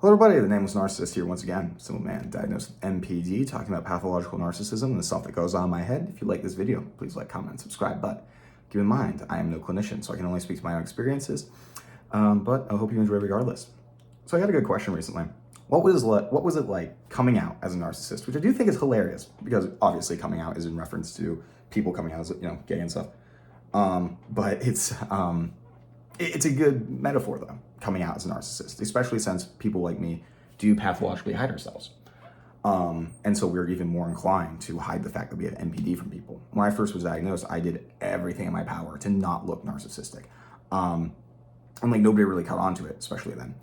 Hello everybody, the Nameless Narcissist here once again. Simple man diagnosed with NPD, talking about pathological narcissism and the stuff that goes on in my head. If you like this video, please like, comment, and subscribe. But keep in mind, I am no clinician, so I can only speak to my own experiences. But I hope you enjoy regardless. So I got a good question recently. What was it like coming out as a narcissist? Which I do think is hilarious, because obviously coming out is in reference to people coming out as, gay and stuff. But it's a good metaphor, though, coming out as a narcissist, especially since people like me do pathologically hide ourselves. And so we're even more inclined to hide the fact that we have NPD from people. When I first was diagnosed, I did everything in my power to not look narcissistic. And like nobody really caught on to it, especially then.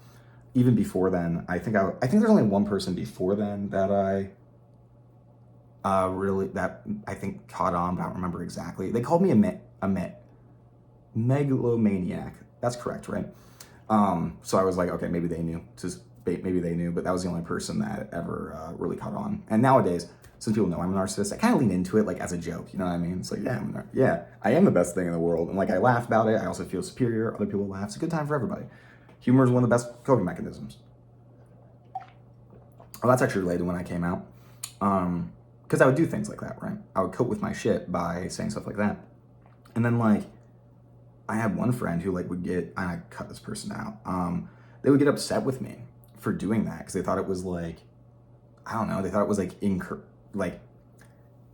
Even before then, I think there's only one person before then that I caught on, but I don't remember exactly. They called me a megalomaniac. That's correct, right? So I was like, okay, maybe they knew, but that was the only person that ever really caught on. And nowadays, since people know I'm a narcissist, I kind of lean into it like as a joke, you know what I mean? It's like, I am the best thing in the world. And like, I laugh about it. I also feel superior. Other people laugh. It's a good time for everybody. Humor is one of the best coping mechanisms. Well, that's actually related to when I came out. Because I would do things like that, right? I would cope with my shit by saying stuff like that. And then like, I had one friend who like would get, and I cut this person out. They would get upset with me for doing that because they thought it was like, I don't know, they thought it was like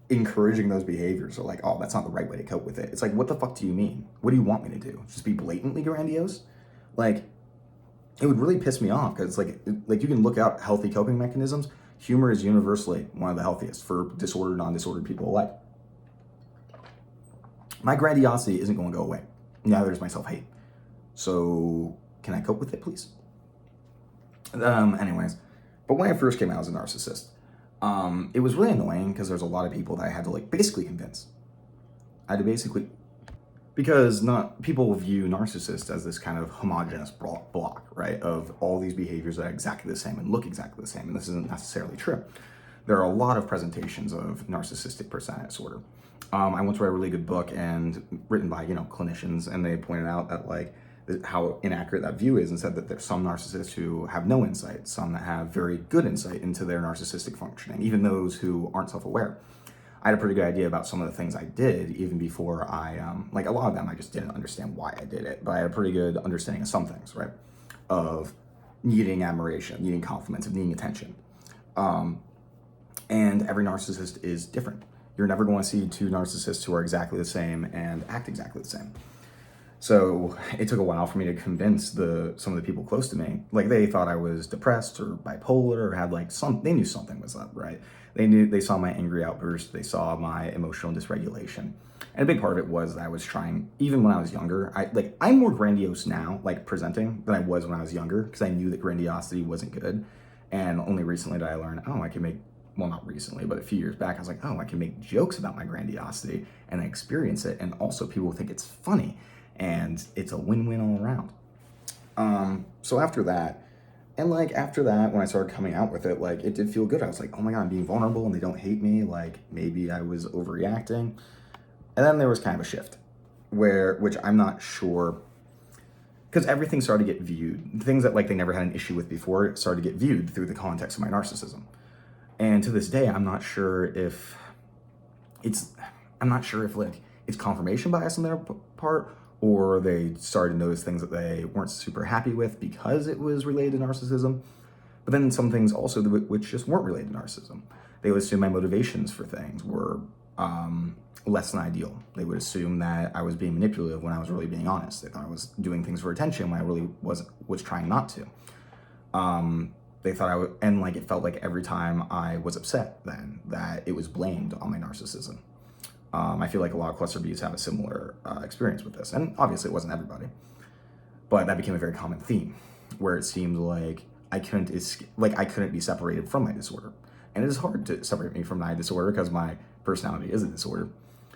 encouraging those behaviors, or like, oh, that's not the right way to cope with it. It's like, what the fuck do you mean? What do you want me to do? Just be blatantly grandiose? Like, it would really piss me off because like you can look up healthy coping mechanisms. Humor is universally one of the healthiest for disordered, non-disordered people alike. My grandiosity isn't going to go away. Neither is my self-hate. So can I cope with it, please? Anyways, but when I first came out as a narcissist, it was really annoying because there's a lot of people that I had to like basically convince. Because not people view narcissists as this kind of homogeneous block, right? Of all these behaviors that are exactly the same and look exactly the same, and this isn't necessarily true. There are a lot of presentations of narcissistic personality disorder. I once read a really good book and written by, clinicians, and they pointed out that like how inaccurate that view is, and said that there's some narcissists who have no insight, some that have very good insight into their narcissistic functioning, even those who aren't self-aware. I had a pretty good idea about some of the things I did even before like a lot of them I just didn't understand why I did it, but I had a pretty good understanding of some things, right? Of needing admiration, needing compliments, of needing attention. And every narcissist is different. You're never going to see two narcissists who are exactly the same and act exactly the same. So it took a while for me to convince some of the people close to me. Like they thought I was depressed or bipolar or had like they knew something was up, right? They saw my angry outburst. They saw my emotional dysregulation. And a big part of it was that I was trying, even when I was younger, I'm more grandiose now, like presenting, than I was when I was younger, because I knew that grandiosity wasn't good. And only recently did I learn, I can make, well, not recently, but a few years back, I was like, I can make jokes about my grandiosity and I experience it. And also people think it's funny and it's a win-win all around. So after that, when I started coming out with it, like it did feel good. I was like, oh my God, I'm being vulnerable and they don't hate me. Like maybe I was overreacting. And then there was kind of a shift which I'm not sure, because everything started to get viewed. Things that like they never had an issue with before started to get viewed through the context of my narcissism. And to this day, I'm not sure if like it's confirmation bias on their part, or they started to notice things that they weren't super happy with because it was related to narcissism. But then some things also which just weren't related to narcissism. They would assume my motivations for things were less than ideal. They would assume that I was being manipulative when I was really being honest. They thought I was doing things for attention when I really was trying not to. They thought and like it felt like every time I was upset then that it was blamed on my narcissism. I feel like a lot of cluster Bs have a similar experience with this, and obviously it wasn't everybody, but that became a very common theme where it seemed like I couldn't be separated from my disorder. And it is hard to separate me from my disorder because my personality is a disorder,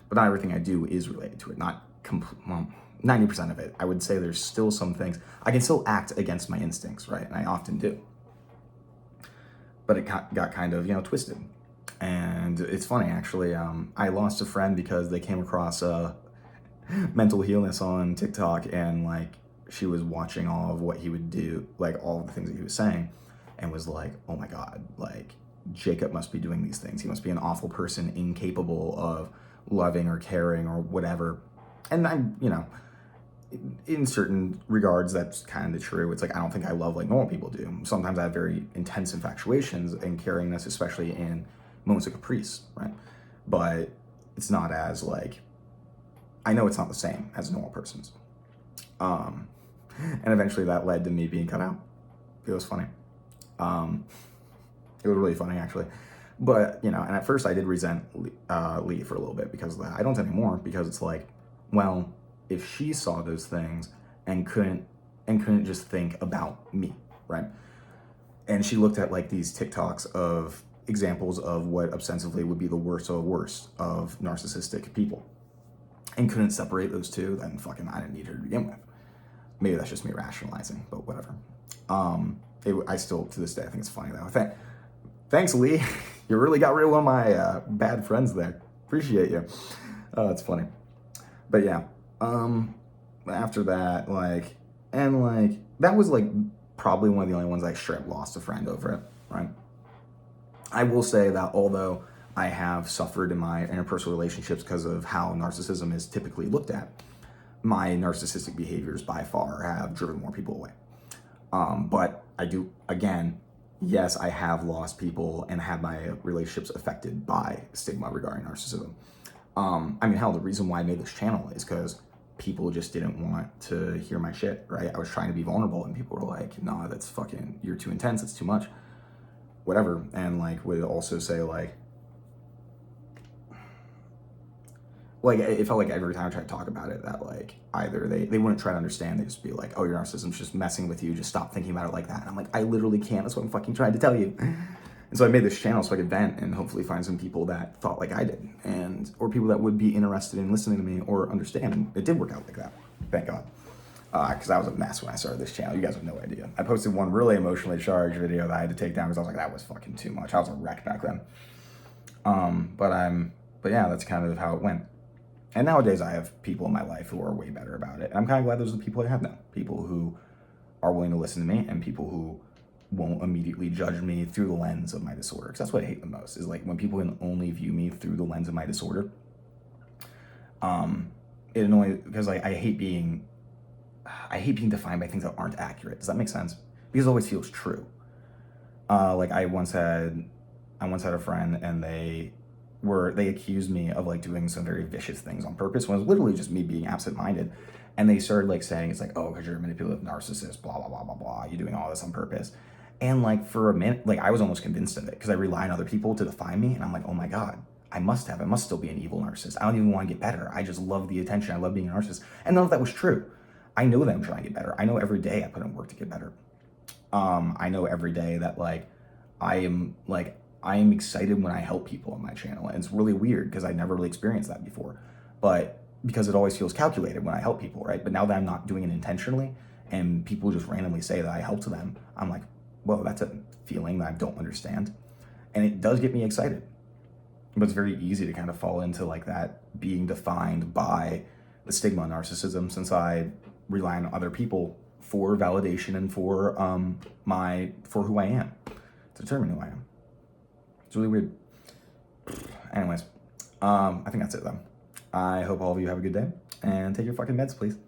but not everything I do is related to it. Not 90% of it. I would say there's still some things I can still act against my instincts, right? And I often do. But it got kind of, twisted. And it's funny, actually, I lost a friend because they came across mental healness on TikTok, and like she was watching all of what he would do, like all of the things that he was saying. and was like, oh my God, like Jacob must be doing these things. He must be an awful person, incapable of loving or caring or whatever. And I'm, in certain regards, that's kind of true. It's like, I don't think I love like normal people do. Sometimes I have very intense infatuations and caringness, especially in moments of caprice, right? But it's not as like, I know it's not the same as normal persons. And eventually that led to me being cut out. It was funny. It was really funny, actually. But, and at first I did resent Lee for a little bit because of that. I don't anymore, because it's like, well, if she saw those things and couldn't just think about me, right? And she looked at like these TikToks of examples of what ostensibly would be the worst of the worst of narcissistic people and couldn't separate those two, then fucking I didn't need her to begin with. Maybe that's just me rationalizing, but whatever. I still, to this day, I think it's funny though. Thanks, Lee. You really got rid of one of my bad friends there. Appreciate you. It's funny. But yeah, after that, that was like probably one of the only ones I straight up lost a friend over it, right? I will say that although I have suffered in my interpersonal relationships because of how narcissism is typically looked at, my narcissistic behaviors by far have driven more people away. But I do, again, yes, I have lost people and had my relationships affected by stigma regarding narcissism. Hell, the reason why I made this channel is because people just didn't want to hear my shit, right? I was trying to be vulnerable and people were like, nah, that's fucking, you're too intense, it's too much, whatever. And would also say it felt like every time I tried to talk about it that either they wouldn't try to understand, they just be like, oh, your narcissism's just messing with you, just stop thinking about it like that. And I'm like, I literally can't, that's what I'm fucking trying to tell you. And so I made this channel so I could vent and hopefully find some people that thought like I did, or people that would be interested in listening to me or understand. And it did work out like that, thank God. Because I was a mess when I started this channel. You guys have no idea. I posted one really emotionally charged video that I had to take down because I was like, that was fucking too much. I was a wreck back then. But yeah, that's kind of how it went. And nowadays I have people in my life who are way better about it. And I'm kind of glad those are the people I have now. People who are willing to listen to me and people who won't immediately judge me through the lens of my disorder. Because that's what I hate the most, is when people can only view me through the lens of my disorder. It annoys, because I hate being defined by things that aren't accurate. Does that make sense? Because it always feels true. I once had a friend and they accused me of doing some very vicious things on purpose when it was literally just me being absent-minded. And they started saying, it's oh, because you're a manipulative narcissist, blah, blah, blah, blah, blah. You're doing all this on purpose. And for a minute, I was almost convinced of it because I rely on other people to define me. And I'm like, oh my God, I must still be an evil narcissist. I don't even want to get better. I just love the attention. I love being a narcissist. And none of that was true. I know that I'm trying to get better. I know every day I put in work to get better. I know every day that I am excited when I help people on my channel. And it's really weird because I never really experienced that before. But because it always feels calculated when I help people, right? But now that I'm not doing it intentionally and people just randomly say that I helped them, I'm like, whoa, that's a feeling that I don't understand. And it does get me excited. But it's very easy to kind of fall into that being defined by the stigma of narcissism, since I rely on other people for validation and for who I am, to determine who I am. It's really weird. Anyways, I think that's it though. I hope all of you have a good day and take your fucking meds, please.